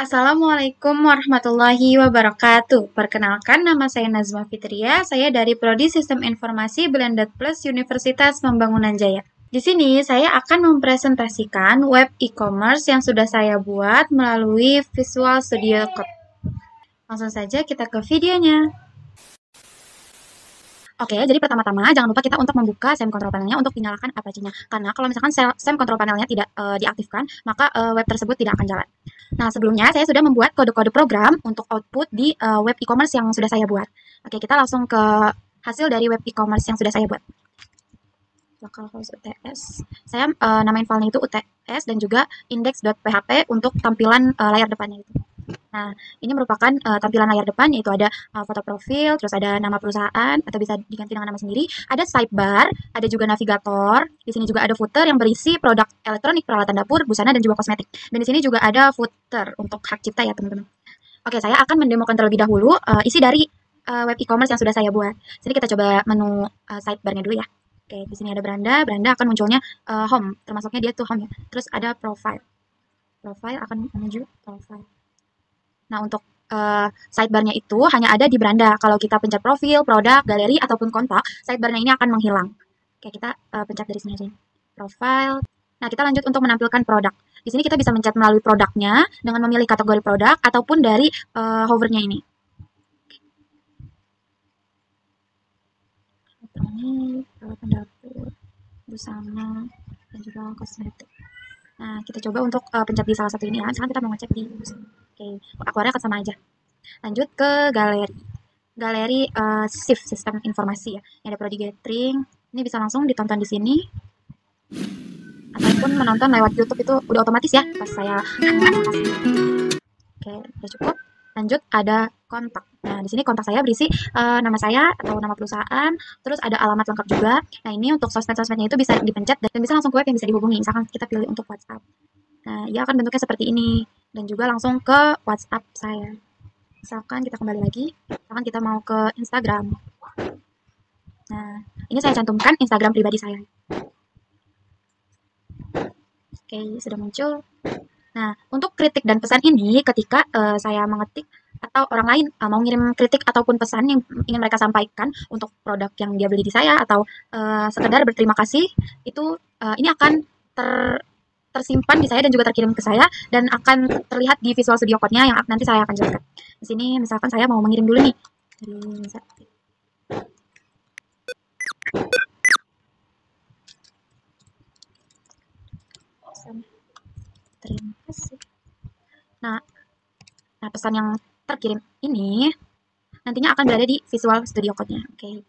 Assalamualaikum warahmatullahi wabarakatuh. Perkenalkan, nama saya Nazma Fitria. Saya dari Prodi Sistem Informasi Blended Plus Universitas Pembangunan Jaya. Di sini saya akan mempresentasikan web e-commerce yang sudah saya buat melalui Visual Studio Code. Langsung saja kita ke videonya. Oke, jadi pertama-tama jangan lupa kita untuk membuka SEM control panelnya untuk dinyalakan Apache-nya. Karena kalau misalkan SEM control panelnya tidak diaktifkan, maka web tersebut tidak akan jalan. Nah, sebelumnya saya sudah membuat kode-kode program untuk output di web e-commerce yang sudah saya buat. Oke, kita langsung ke hasil dari web e-commerce yang sudah saya buat. Localhost UTS. Saya namain filenya itu UTS dan juga index.php untuk tampilan layar depannya itu. Nah, ini merupakan tampilan layar depan, yaitu ada foto profil, terus ada nama perusahaan, atau bisa diganti dengan nama sendiri. Ada sidebar, ada juga navigator. Di sini juga ada footer yang berisi produk elektronik, peralatan dapur, busana, dan juga kosmetik. Dan di sini juga ada footer untuk hak cipta ya, teman-teman. Oke, saya akan mendemokan terlebih dahulu isi dari web e-commerce yang sudah saya buat. Jadi kita coba menu sidebarnya dulu ya. Oke, di sini ada beranda akan munculnya home, termasuknya dia tuh home ya. Terus ada profile. Profile akan menuju profile. Nah, untuk sidebarnya itu hanya ada di beranda. Kalau kita pencet profil, produk, galeri, ataupun kontak, sidebarnya ini akan menghilang. Oke, kita pencet dari sini aja. Profile. Nah, kita lanjut untuk menampilkan produk. Di sini kita bisa mencet melalui produknya dengan memilih kategori produk ataupun dari hovernya ini. Elektronik, peralatan dapur, busana, dan juga kosmetik. Nah, kita coba untuk pencet di salah satu ini ya. Sekarang kita mau ngecek di busana. Oke, akuarnya akan sama aja. Lanjut ke galeri. Galeri shift sistem informasi ya. Ini ada prodi gathering. Ini bisa langsung ditonton di sini. Ataupun menonton lewat YouTube itu udah otomatis ya pas saya kasih. Oke, udah cukup. Lanjut ada kontak. Nah, di sini kontak saya berisi nama saya atau nama perusahaan, terus ada alamat lengkap juga. Nah, ini untuk sosmed-sosmednya itu bisa dipencet dan bisa langsung ke web yang bisa dihubungi. Misalkan kita pilih untuk WhatsApp. Nah, ia akan bentuknya seperti ini dan juga langsung ke WhatsApp saya. Misalkan kita kembali lagi, misalkan kita mau ke Instagram. Nah, ini saya cantumkan Instagram pribadi saya. Oke, sudah muncul. Nah, untuk kritik dan pesan ini ketika saya mengetik atau orang lain mau ngirim kritik ataupun pesan yang ingin mereka sampaikan untuk produk yang dia beli di saya atau sekedar berterima kasih, itu ini akan tersimpan di saya dan juga terkirim ke saya dan akan terlihat di Visual Studio Code-nya yang nanti saya akan jelaskan. Di sini misalkan saya mau mengirim dulu nih. Terima kasih. Nah, pesan yang terkirim ini nantinya akan berada di Visual Studio Code-nya. Oke.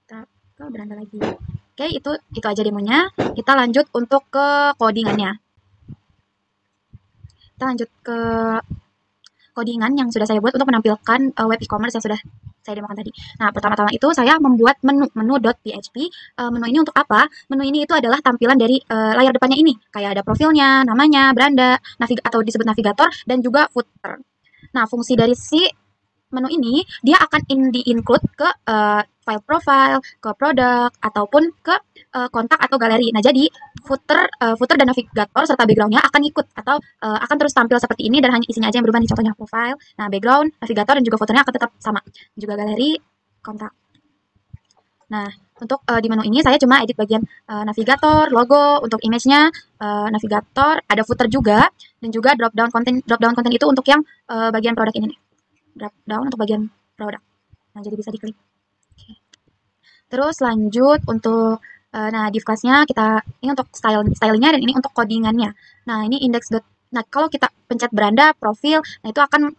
Kita ke beranda lagi. Oke, itu aja demonya. Kita lanjut untuk ke codingannya. Kita lanjut ke codingan yang sudah saya buat untuk menampilkan web e-commerce yang sudah saya demokan tadi. Nah, pertama-tama itu saya membuat menu.php. Menu ini untuk apa? Menu ini itu adalah tampilan dari layar depannya ini. Kayak ada profilnya, namanya, beranda, atau disebut navigator, dan juga footer. Nah, fungsi dari si menu ini, dia akan di-include ke file profile, ke produk, ataupun ke kontak atau galeri. Nah, jadi footer dan navigator serta background-nya akan ikut atau akan terus tampil seperti ini dan hanya isinya aja yang berubah nih. Contohnya profile, nah background, navigator, dan juga footernya akan tetap sama. Juga galeri, kontak. Nah, untuk di menu ini saya cuma edit bagian navigator, logo, untuk image-nya, navigator, ada footer juga, dan juga drop down konten itu untuk yang bagian produk ini nih. Drop down untuk bagian produk. Nah, jadi bisa diklik. Oke. Terus lanjut untuk nah, div class-nya kita ini untuk stylingnya dan ini untuk codingannya. Nah, ini index. Nah, kalau kita pencet beranda, profil, nah itu akan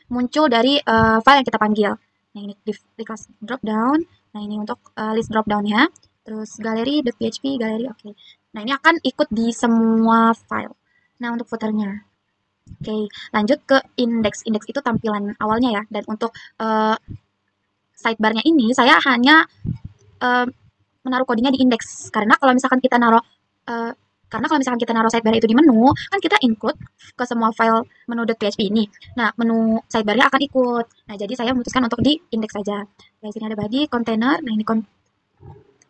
muncul dari file yang kita panggil. Nah, ini div class drop down. Nah, ini untuk list drop down-nya. Terus galeri.php, galeri, oke. Nah, ini akan ikut di semua file. Nah, untuk footer-nya. Oke, lanjut ke index. Index itu tampilan awalnya ya. Dan untuk sidebar-nya ini saya hanya menaruh kodenya di index. Karena kalau misalkan kita naruh sidebar itu di menu, kan kita include ke semua file menu.php ini. Nah, menu sidebar-nya akan ikut. Nah, jadi saya memutuskan untuk di index saja. Di sini ada body, container, nah ini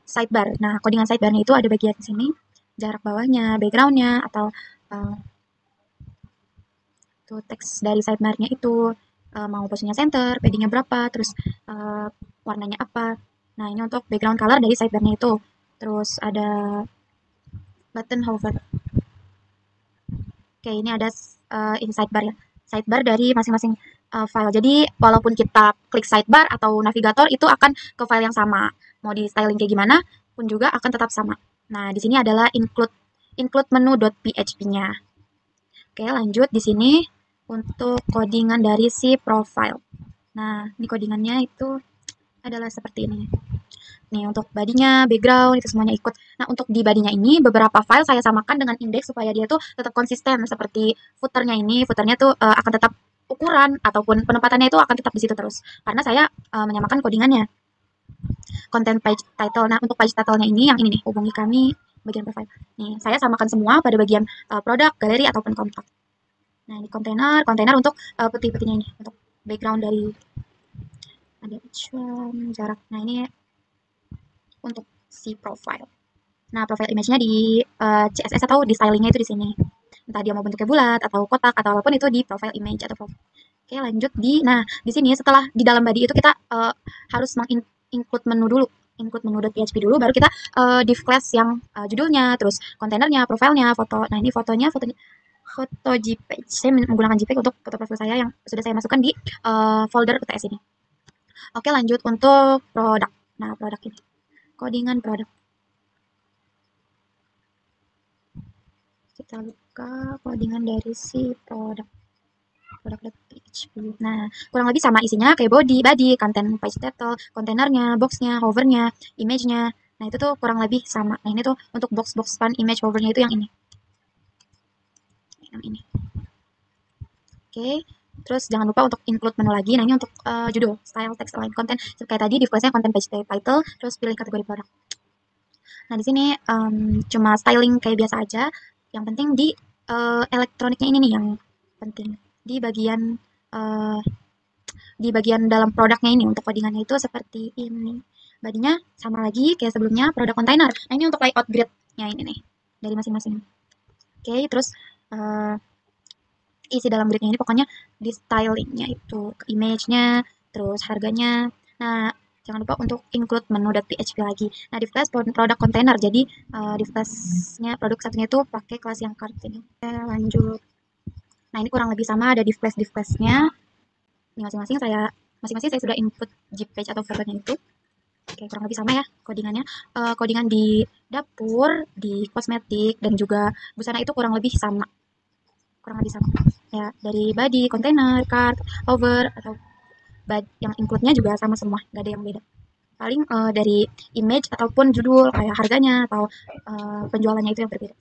sidebar. Nah, codingan sidebar-nya itu ada bagian sini, jarak bawahnya, background-nya, atau Tuh teks dari sidebar-nya itu mau posisinya center, padding-nya berapa, terus warnanya apa. Nah, ini untuk background color dari sidebar-nya itu. Terus ada button hover. Oke, ini ada ini sidebar ya. Sidebar dari masing-masing file. Jadi, walaupun kita klik sidebar atau navigator itu akan ke file yang sama. Mau di styling kayak gimana pun juga akan tetap sama. Nah, di sini adalah include menu.php-nya. Oke, lanjut di sini untuk codingan dari si profile. Nah, ini codingannya itu adalah seperti ini. Nih, untuk badinya, background, itu semuanya ikut. Nah, untuk di badinya ini, beberapa file saya samakan dengan indeks supaya dia tuh tetap konsisten. Seperti footernya ini, footernya tuh akan tetap ukuran ataupun penempatannya itu akan tetap di situ terus. Karena saya menyamakan codingannya. Content page title. Nah, untuk page title-nya ini, yang ini nih, hubungi kami bagian profile. Nih, saya samakan semua pada bagian produk, galeri, ataupun kontak. Nah, ini kontainer untuk peti-petinya ini, untuk background dari ada jarak. Nah, ini untuk si profile. Nah, profile image-nya di CSS atau di stylingnya itu di sini. Entah dia mau bentuknya bulat atau kotak atau apapun itu di profile image atau profile. Oke, lanjut nah, di sini setelah di dalam body itu kita harus include menu dulu. Include menu.php dulu, baru kita div class yang judulnya, terus kontainernya, profilnya, foto. Nah, ini foto JPEG. Saya menggunakan JPEG untuk foto profil saya yang sudah saya masukkan di folder UTS ini. Oke, lanjut untuk produk. Nah, produk ini. Codingan produk. Kita buka codingan dari si produk.php. Nah, kurang lebih sama isinya kayak body, content page title, kontainernya, boxnya, hovernya, image-nya. Nah, itu tuh kurang lebih sama. Nah, ini tuh untuk box span image hovernya itu yang ini. Yang ini. Oke. Terus jangan lupa untuk include menu lagi. Nah, ini untuk judul, style, text, align, content. Kayak tadi di flashnya content page title, terus pilih kategori produk. Nah, di sini cuma styling kayak biasa aja. Yang penting di elektroniknya ini nih yang penting. Di bagian dalam produknya ini untuk codingannya itu seperti ini. Badinya sama lagi kayak sebelumnya, produk kontainer. Nah, ini untuk layout grid-nya ini nih dari masing-masing. Oke, terus isi dalam gridnya ini pokoknya di stylingnya itu, image-nya, terus harganya. Nah, jangan lupa untuk include menu.php lagi. Nah, di flash produk kontainer, jadi di flashnya produk satunya itu pakai kelas yang card ini. Oke, lanjut. Nah, ini kurang lebih sama, ada di flashnya. Ini masing-masing saya sudah input JPEG atau fotonya itu. Oke, kurang lebih sama ya codingannya. Codingan di dapur, di kosmetik, dan juga busana itu kurang lebih sama. Ya, dari body, container, card, hover, atau yang include-nya juga sama semua, nggak ada yang beda. Paling dari image ataupun judul, kayak harganya atau penjualannya itu yang berbeda.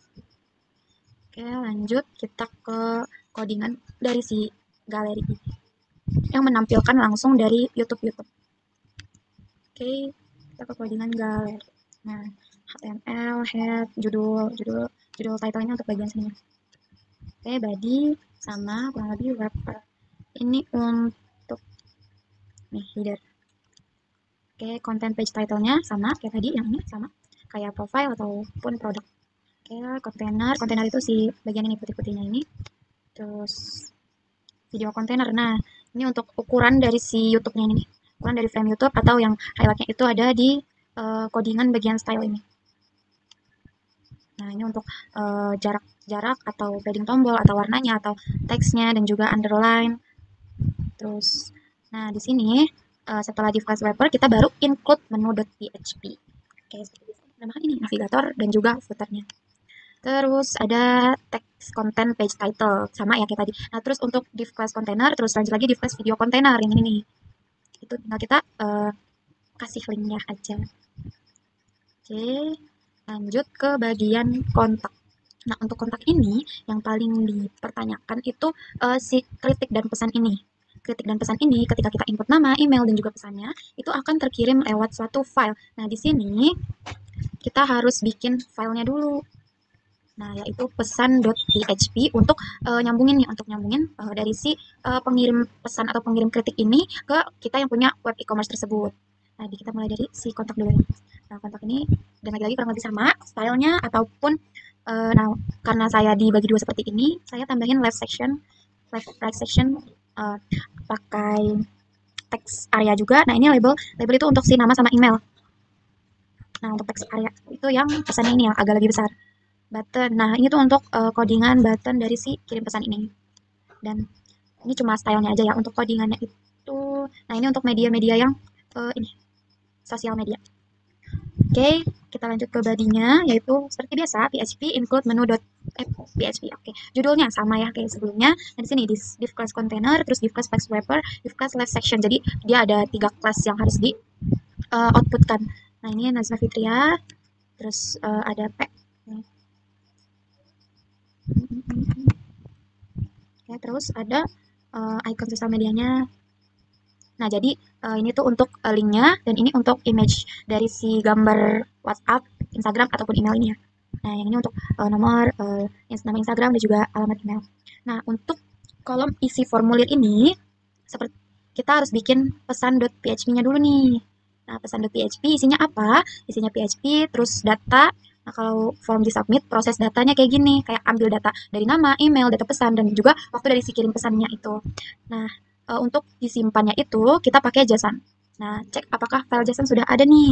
Oke, lanjut kita ke codingan dari si galeri ini yang menampilkan langsung dari YouTube. Oke, kita ke codingan galeri. Nah, HTML, head, judul title-nya untuk bagian sini. Oke, body sama kurang lebih wrapper. Ini untuk nih header. Oke, content page title-nya sama kayak tadi, yang ini sama kayak profile ataupun produk. Oke, kontainer itu si bagian ini putih-putihnya ini. Terus video kontainer. Nah, ini untuk ukuran dari si YouTube-nya ini nih. Ukuran dari frame YouTube atau yang highlight-nya itu ada di codingan bagian style ini. Nah, ini untuk jarak atau padding tombol atau warnanya atau teksnya dan juga underline. Terus, nah di sini setelah di flash wrapper kita baru include menu.php. Oke, nama ini navigator dan juga footernya. Terus ada text content page title sama ya kayak tadi. Nah, terus untuk div class container, terus lanjut lagi div class video container yang ini nih. Itu tinggal kita kasih linknya aja. Oke, lanjut ke bagian kontak. Nah, untuk kontak ini yang paling dipertanyakan itu si kritik dan pesan ini. Kritik dan pesan ini ketika kita input nama, email, dan juga pesannya itu akan terkirim lewat suatu file. Nah, di sini kita harus bikin filenya dulu. Nah, yaitu pesan.php untuk nyambungin dari si pengirim pesan atau pengirim kritik ini ke kita yang punya web e-commerce tersebut. Nah, kita mulai dari si kontak dulu. Nah, kontak ini dan lagi-lagi kurang lebih sama stylenya ataupun nah, karena saya dibagi dua seperti ini, saya tambahin left section right section pakai text area juga. Nah, ini label itu untuk si nama sama email. Nah, untuk text area itu yang pesannya ini yang agak lebih besar. Button. Nah, ini tuh untuk codingan button dari si kirim pesan ini. Dan ini cuma stylenya aja ya untuk codingannya itu. Nah, ini untuk media-media yang ini sosial media. Oke, kita lanjut ke bodinya, yaitu seperti biasa PHP include menu.php. Oke, judulnya sama ya kayak sebelumnya. Nah, di sini div class container, terus div class text wrapper, div class live section. Jadi dia ada 3 class yang harus di outputkan. Nah, ini Nazma Fitria, terus ada P. Oke, terus ada icon sosial medianya. Nah, jadi ini tuh untuk linknya, dan ini untuk image dari si gambar WhatsApp, Instagram, ataupun email ini ya. Nah, yang ini untuk nomor, nama Instagram, dan juga alamat email. Nah, untuk kolom isi formulir ini, seperti kita harus bikin pesan.php-nya dulu nih. Nah, pesan.php isinya apa? Isinya PHP, terus data. Nah, kalau form di submit, proses datanya kayak gini. Kayak ambil data dari nama, email, data pesan, dan juga waktu dari si kirim pesannya itu. Nah, untuk disimpannya itu kita pakai JSON. Nah, cek apakah file JSON sudah ada nih.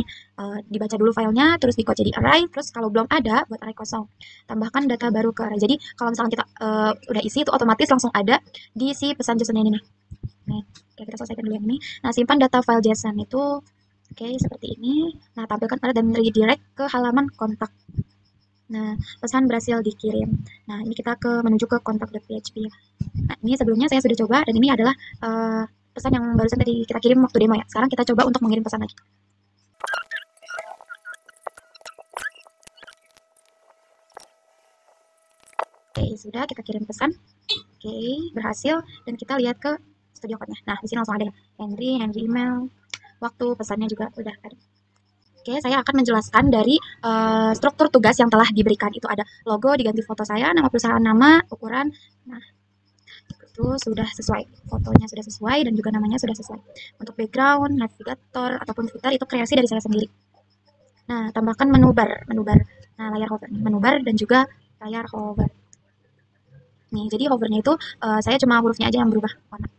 Dibaca dulu filenya, terus di-code jadi array, terus kalau belum ada, buat array kosong. Tambahkan data baru ke array. Jadi, kalau misalkan kita udah isi, itu otomatis langsung ada di si pesan JSON ini nih. Nih, kita selesaikan dulu yang ini. Nah, simpan data file JSON itu, oke, seperti ini. Nah, tampilkan array dan redirect ke halaman kontak. Nah, pesan berhasil dikirim. Nah, ini kita menuju ke kontak.php. Nah, ini sebelumnya saya sudah coba, dan ini adalah pesan yang barusan tadi kita kirim waktu demo ya. Sekarang kita coba untuk mengirim pesan lagi. Oke, sudah kita kirim pesan. Oke, berhasil, dan kita lihat ke studio code-nya. Nah, di sini langsung ada Henry email, waktu pesannya juga udah ada. Oke, saya akan menjelaskan dari struktur tugas yang telah diberikan. Itu ada logo, diganti foto saya, nama perusahaan, nama, ukuran. Nah, itu sudah sesuai. Fotonya sudah sesuai, dan juga namanya sudah sesuai. Untuk background, navigator, ataupun footer, itu kreasi dari saya sendiri. Nah, tambahkan menu bar. Nah, layar hover. Menu bar dan juga layar hover. Nih, jadi hovernya itu saya cuma hurufnya aja yang berubah warna.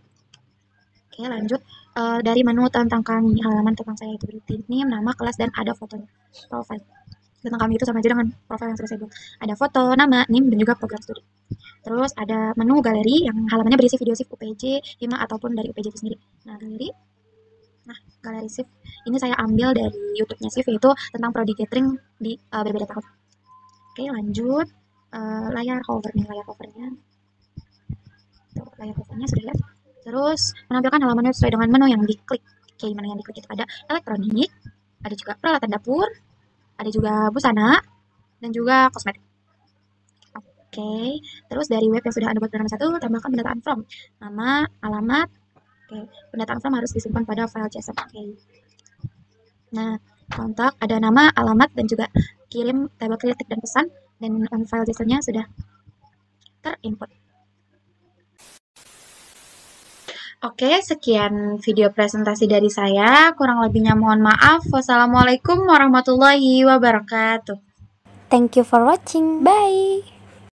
Oke, lanjut. Dari menu tentang kami, halaman tentang saya itu berarti name, nama, kelas, dan ada fotonya. Profile. Tentang kami itu sama aja dengan profile yang sudah saya buat. Ada foto, nama, name, dan juga program studi. Terus ada menu galeri yang halamannya berisi video SIF UPJ, HIMA, ataupun dari UPJ itu sendiri. Nah, galeri. Nah, galeri SIF. Ini saya ambil dari YouTube-nya SIF, yaitu tentang prodi catering di berbeda tahun. Oke, lanjut. Layar hover nih, layar hovernya. Tuh, layar hovernya sudah lihat. Terus menampilkan halamannya sesuai dengan menu yang diklik. Oke, menu yang diklik itu ada elektronik, ada juga peralatan dapur, ada juga busana, dan juga kosmetik. Oke, terus dari web yang sudah Anda buat pada nomor 1, tambahkan pendataan from. Nama, alamat. Oke, pendataan from harus disimpan pada file JSON. Oke. Nah, kontak, ada nama, alamat, dan juga kirim tabel kritik dan pesan, dan file JSON-nya sudah terinput. Oke, sekian video presentasi dari saya. Kurang lebihnya mohon maaf. Wassalamualaikum warahmatullahi wabarakatuh. Thank you for watching. Bye.